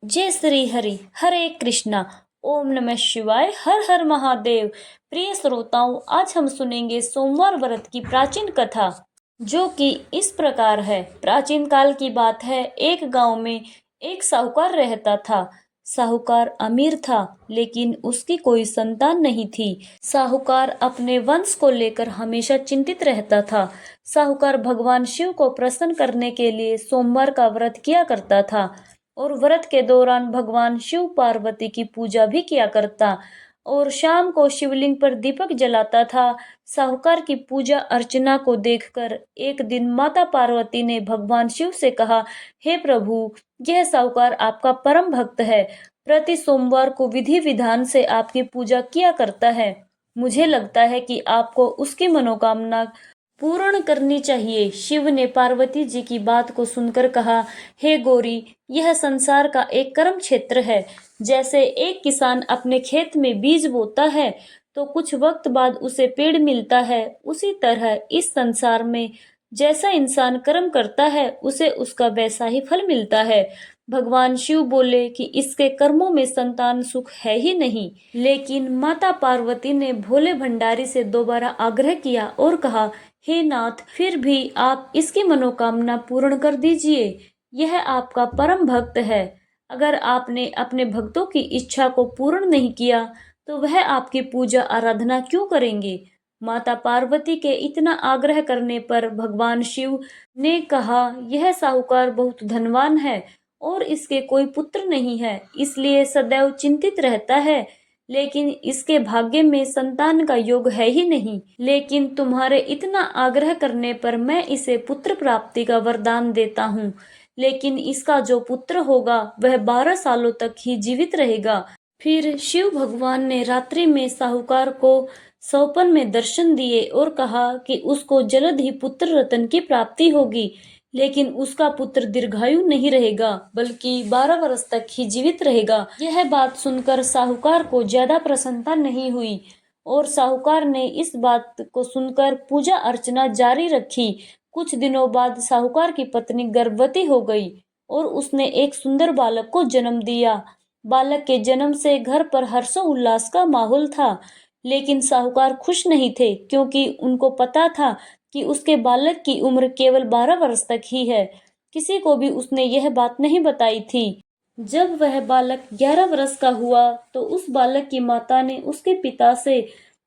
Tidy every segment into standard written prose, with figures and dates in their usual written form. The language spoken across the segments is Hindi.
जय श्री हरि हरे कृष्णा। ओम नमः शिवाय। हर हर महादेव। प्रिय श्रोताओं, आज हम सुनेंगे सोमवार व्रत की प्राचीन कथा, जो कि इस प्रकार है। प्राचीन काल की बात है। एक गांव में एक साहूकार रहता था। साहूकार अमीर था, लेकिन उसकी कोई संतान नहीं थी। साहूकार अपने वंश को लेकर हमेशा चिंतित रहता था। साहूकार भगवान शिव को प्रसन्न करने के लिए सोमवार का व्रत किया करता था और व्रत के दौरान भगवान शिव पार्वती की पूजा भी किया करता और शाम को शिवलिंग पर दीपक जलाता था। साहूकार की पूजा अर्चना को देखकर एक दिन माता पार्वती ने भगवान शिव से कहा, हे प्रभु, यह साहूकार आपका परम भक्त है। प्रति सोमवार को विधि विधान से आपकी पूजा किया करता है। मुझे लगता है कि आपको उसकी मनोकामना पूर्ण करनी चाहिए। शिव ने पार्वती जी की बात को सुनकर कहा, हे गौरी, यह संसार का एक कर्म क्षेत्र है। जैसे एक किसान अपने खेत में बीज बोता है तो कुछ वक्त बाद उसे पेड़ मिलता है, उसी तरह इस संसार में जैसा इंसान कर्म करता है उसे उसका वैसा ही फल मिलता है। भगवान शिव बोले कि इसके कर्मों में संतान सुख है ही नहीं। लेकिन माता पार्वती ने भोले भंडारी से दोबारा आग्रह किया और कहा, हे नाथ, फिर भी आप इसकी मनोकामना पूर्ण कर दीजिए। यह आपका परम भक्त है। अगर आपने अपने भक्तों की इच्छा को पूर्ण नहीं किया तो वह आपकी पूजा आराधना क्यों करेंगे। माता पार्वती के इतना आग्रह करने पर भगवान शिव ने कहा, यह साहूकार बहुत धनवान है और इसके कोई पुत्र नहीं है, इसलिए सदैव चिंतित रहता है। लेकिन इसके भाग्य में संतान का योग है ही नहीं। लेकिन तुम्हारे इतना आग्रह करने पर मैं इसे पुत्र प्राप्ति का वरदान देता हूँ। लेकिन इसका जो पुत्र होगा वह 12 सालों तक ही जीवित रहेगा। फिर शिव भगवान ने रात्रि में साहूकार को स्वप्न में दर्शन दिए और कहा कि उसको जल्द ही पुत्र रत्न की प्राप्ति होगी, लेकिन उसका पुत्र दीर्घायु नहीं रहेगा, बल्कि 12 वर्ष तक ही जीवित रहेगा। यह बात सुनकर साहूकार को ज्यादा प्रसन्नता नहीं हुई और साहूकार ने इस बात को सुनकर पूजा अर्चना जारी रखी। कुछ दिनों बाद साहूकार की पत्नी गर्भवती हो गई और उसने एक सुंदर बालक को जन्म दिया। बालक के जन्म से घर पर हर्षोल्लास का माहौल था, लेकिन साहूकार खुश नहीं थे, क्योंकि उनको पता था कि उसके बालक की उम्र केवल 12 वर्ष तक ही है। किसी को भी उसने यह बात नहीं बताई थी। जब वह बालक 11 वर्ष का हुआ तो उस बालक की माता ने उसके पिता से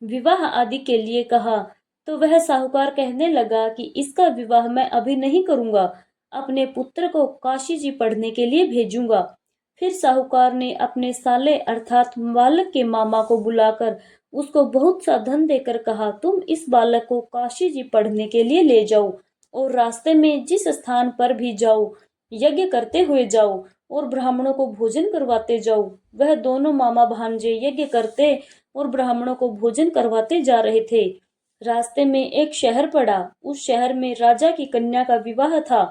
विवाह आदि के लिए कहा, तो वह साहूकार कहने लगा कि इसका विवाह मैं अभी नहीं करूंगा, अपने पुत्र को काशी जी पढ़ने के लिए भेजूंगा। फिर साहूकार ने अपने साले अर्थात बालक के मामा को बुलाकर उसको बहुत सा धन देकर कहा, तुम इस बालक को काशी जी पढ़ने के लिए ले जाओ और रास्ते में जिस स्थान पर भी जाओ यज्ञ करते हुए जाओ और ब्राह्मणों को भोजन करवाते जाओ। वह दोनों मामा भांजे यज्ञ करते और ब्राह्मणों को भोजन करवाते जा रहे थे। रास्ते में एक शहर पड़ा। उस शहर में राजा की कन्या का विवाह था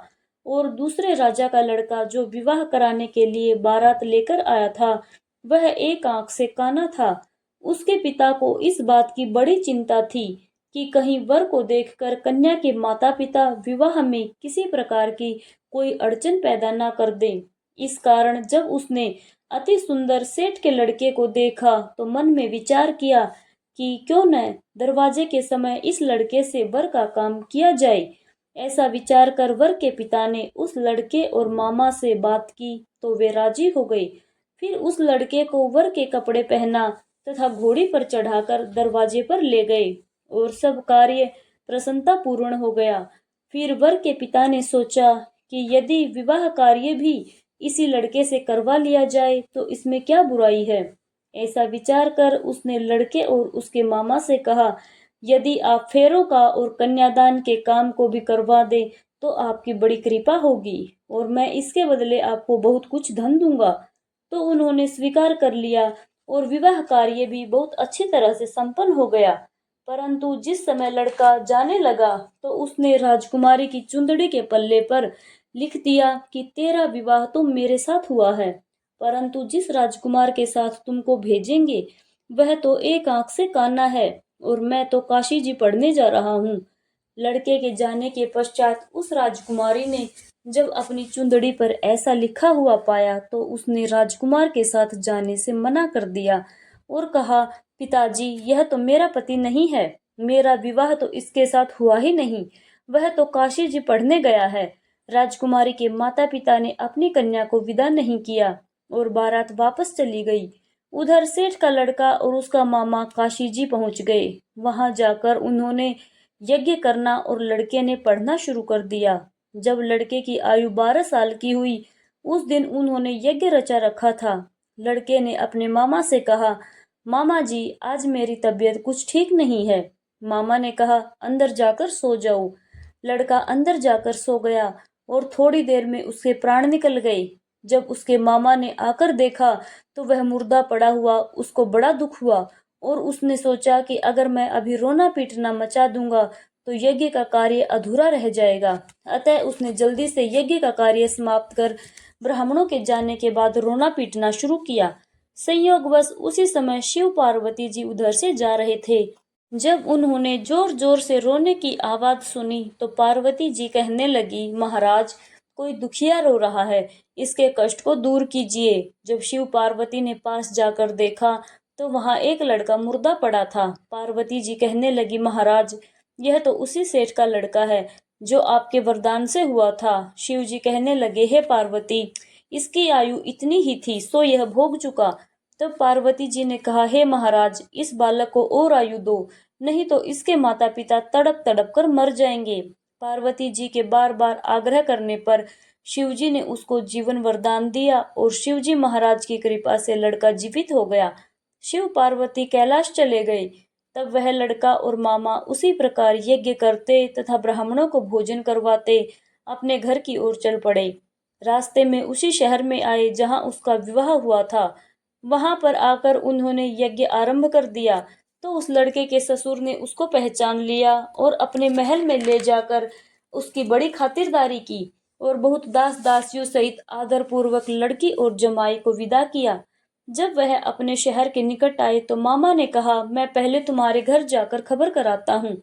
और दूसरे राजा का लड़का जो विवाह कराने के लिए बारात लेकर आया था, वह एक आंख से काना था। उसके पिता को इस बात की बड़ी चिंता थी कि कहीं वर को देखकर कन्या के माता पिता विवाह में किसी प्रकार की कोई अड़चन पैदा ना कर दें। इस कारण जब उसने अति सुंदर सेठ के लड़के को देखा तो मन में विचार किया कि क्यों न दरवाजे के समय इस लड़के से वर का काम किया जाए। ऐसा विचार कर वर के पिता ने उस लड़के और मामा से बात की तो वे राजी हो गए। फिर उस लड़के को वर के कपड़े पहना तथा घोड़ी पर चढ़ाकर दरवाजे पर ले गए और सब कार्य प्रसन्नता पूर्ण हो गया। फिर वर के पिता ने सोचा कि यदि विवाह कार्य भी इसी लड़के से करवा लिया जाए तो इसमें क्या बुराई है। ऐसा विचार कर उसने लड़के और उसके मामा से कहा, यदि आप फेरों का और कन्यादान के काम को भी करवा दे तो आपकी बड़ी कृपा होगी और मैं इसके बदले आपको बहुत कुछ धन दूंगा। तो उन्होंने स्वीकार कर लिया और विवाह कार्य भी बहुत अच्छी तरह से संपन्न हो गया। परंतु जिस समय लड़का जाने लगा तो उसने राजकुमारी की चुंदड़ी के पल्ले पर लिख दिया कि तेरा विवाह तो मेरे साथ हुआ है, परंतु जिस राजकुमार के साथ तुमको भेजेंगे वह तो एक आंख से काना है और मैं तो काशी जी पढ़ने जा रहा हूँ। लड़के के जाने के पश्चात उस राजकुमारी ने जब अपनी चुंदड़ी पर ऐसा लिखा हुआ पाया तो उसने राजकुमार के साथ जाने से मना कर दिया और कहा, पिताजी, यह तो मेरा पति नहीं है। मेरा विवाह तो इसके साथ हुआ ही नहीं। वह तो काशी जी पढ़ने गया है। राजकुमारी के माता पिता ने अपनी कन्या को विदा नहीं किया और बारात वापस चली गई। उधर सेठ का लड़का और उसका मामा काशी जी पहुंच गए। वहां जाकर उन्होंने यज्ञ करना और लड़के ने पढ़ना शुरू कर दिया। जब लड़के की आयु 12 साल की हुई, उस दिन उन्होंने यज्ञ रचा रखा था। लड़के ने अपने मामा से कहा, मामा जी, आज मेरी तबीयत कुछ ठीक नहीं है। मामा ने कहा, अंदर जाकर सो जाओ। लड़का अंदर जाकर सो गया और थोड़ी देर में उसके प्राण निकल गए। जब उसके मामा ने आकर देखा तो वह मुर्दा पड़ा हुआ। उसको बड़ा दुख हुआ और उसने सोचा कि अगर मैं अभी रोना पीटना मचा दूंगा तो यज्ञ का कार्य अधूरा रह जाएगा। अतः उसने जल्दी से यज्ञ का कार्य समाप्त कर ब्राह्मणों के जाने के बाद रोना पीटना शुरू किया। संयोगवश उसी समय शिव पार्वती जी उधर से जा रहे थे। जब उन्होंने जोर जोर से रोने की आवाज सुनी तो पार्वती जी कहने लगी, महाराज, कोई दुखिया रो रहा है, इसके कष्ट को दूर कीजिए। जब शिव पार्वती ने पास जाकर देखा तो वहां एक लड़का मुर्दा पड़ा था। पार्वती जी कहने लगी, महाराज, यह तो उसी सेठ का लड़का है जो आपके वरदान से हुआ था। शिव जी कहने लगे, हे पार्वती, इसकी आयु इतनी ही थी सो यह भोग चुका। तब पार्वती जी ने कहा, हे महाराज, इस बालक को और आयु दो, नहीं तो इसके माता पिता तड़प तड़प कर मर जाएंगे। पार्वती जी के बार बार आग्रह करने पर शिवजी ने उसको जीवन वरदान दिया और शिवजी महाराज की कृपा से लड़का जीवित हो गया। शिव पार्वती कैलाश चले गए। तब वह लड़का और मामा उसी प्रकार यज्ञ करते तथा ब्राह्मणों को भोजन करवाते अपने घर की ओर चल पड़े। रास्ते में उसी शहर में आए जहां उसका विवाह हुआ था। वहां पर आकर उन्होंने यज्ञ आरंभ कर दिया तो उस लड़के के ससुर ने उसको पहचान लिया और अपने महल में ले जाकर उसकी बड़ी खातिरदारी की और बहुत दास दासियों सहित आदर पूर्वक लड़की और जमाई को विदा किया। जब वह अपने शहर के निकट आए तो मामा ने कहा, मैं पहले तुम्हारे घर जाकर खबर कराता हूँ।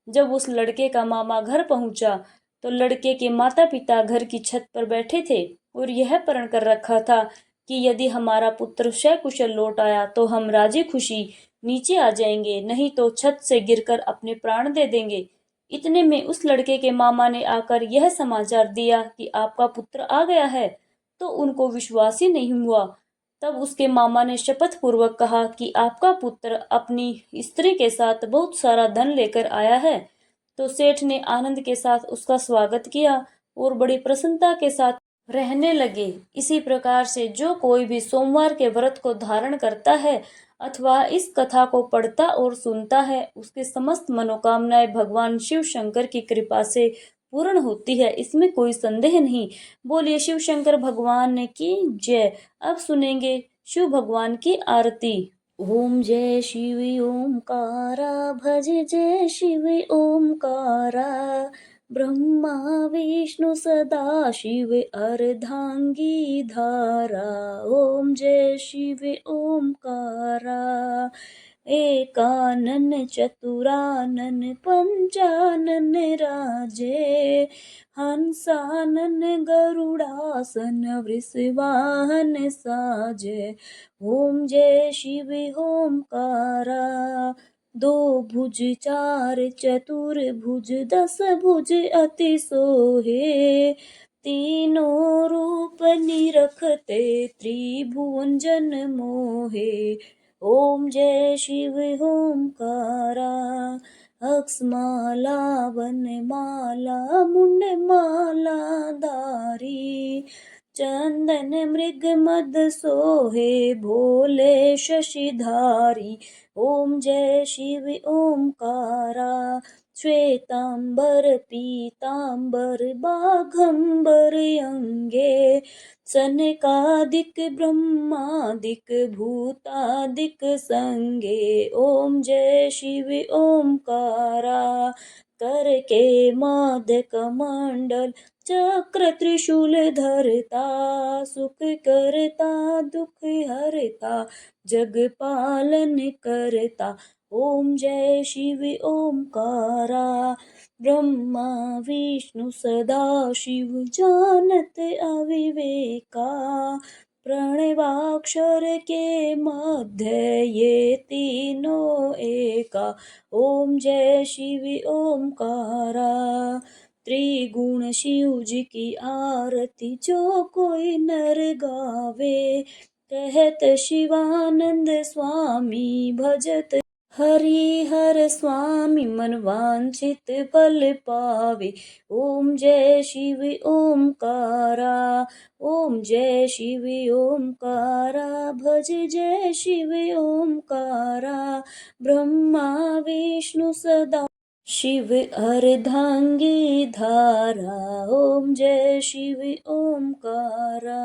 जब उस लड़के का मामा घर पहुंचा तो लड़के के माता पिता घर की छत पर बैठे थे और यह प्रण कर रखा था कि यदि हमारा पुत्र सकुशल लौट आया तो हम राजी खुशी नीचे आ जाएंगे, नहीं तो छत से गिरकर अपने प्राण दे देंगे। इतने में उस लड़के के मामा ने आकर यह समाचार दिया कि आपका पुत्र आ गया है। तो उनको विश्वास ही नहीं हुआ। तब उसके मामा ने शपथ पूर्वक कहा कि आपका पुत्र अपनी स्त्री के साथ बहुत सारा धन लेकर आया है। तो सेठ ने आनंद के साथ उसका स्वागत किया और बड़ी प्रसन्नता के साथ रहने लगे। इसी प्रकार से जो कोई भी सोमवार के व्रत को धारण करता है अथवा इस कथा को पढ़ता और सुनता है, उसके समस्त मनोकामनाएं भगवान शिव शंकर की कृपा से पूर्ण होती है, इसमें कोई संदेह नहीं। बोलिए शिव शंकर भगवान की जय। अब सुनेंगे शिव भगवान की आरती। ओम जय शिव ओमकारा, भज जय शिव ओमकारा, ब्रह्मा विष्णु सदा शिव अर्धांगी धारा। ओम जय शिव ओमकारा, एकानन चतुरानन पंचानन राजे, हंसानन गरुड़ासन वृषवाहन साजे। ओम जय शिव ओमकारा, दो भुज चार चतुर्भुज, दस भुज अति सोहे, तीनों रूप निरखते त्रिभुवन जन मोहे। ओम जय शिव ओमकारा, अक्षमाला वनमाला मुंड माला धारी, चंदन मृग मद सोहे भोले शशिधारी। ओम जय शिव ओमकारा, श्वेतांबर पीतांबर बाघंबर अंगे, सनकादिक ब्रह्मादिक भूतादिक संगे। ओम जय शिव ओमकारा, कर के मध्य कमंडल चक्र त्रिशूल धरता, सुख करता दुख हरता, जग पालन करता। ओम जय शिव ओमकारा। ब्रह्मा विष्णु सदा शिव जानत अविवेका। प्रणवाक्षर के मध्य ये तीनों एका। ओम जय शिव ओमकारा। त्रिगुण शिव जी की आरती जो कोई नर गावे। कहत शिवानंद स्वामी भजत हरि हर स्वामी मन वांछित फल पावे। ओम जय शिव ओमकारा। ओम जय शिव ओमकारा। भज जय शिव ओमकारा। ब्रह्मा विष्णु सदा शिव अर्धांगी धारा। ओम जय शिव ओमकारा।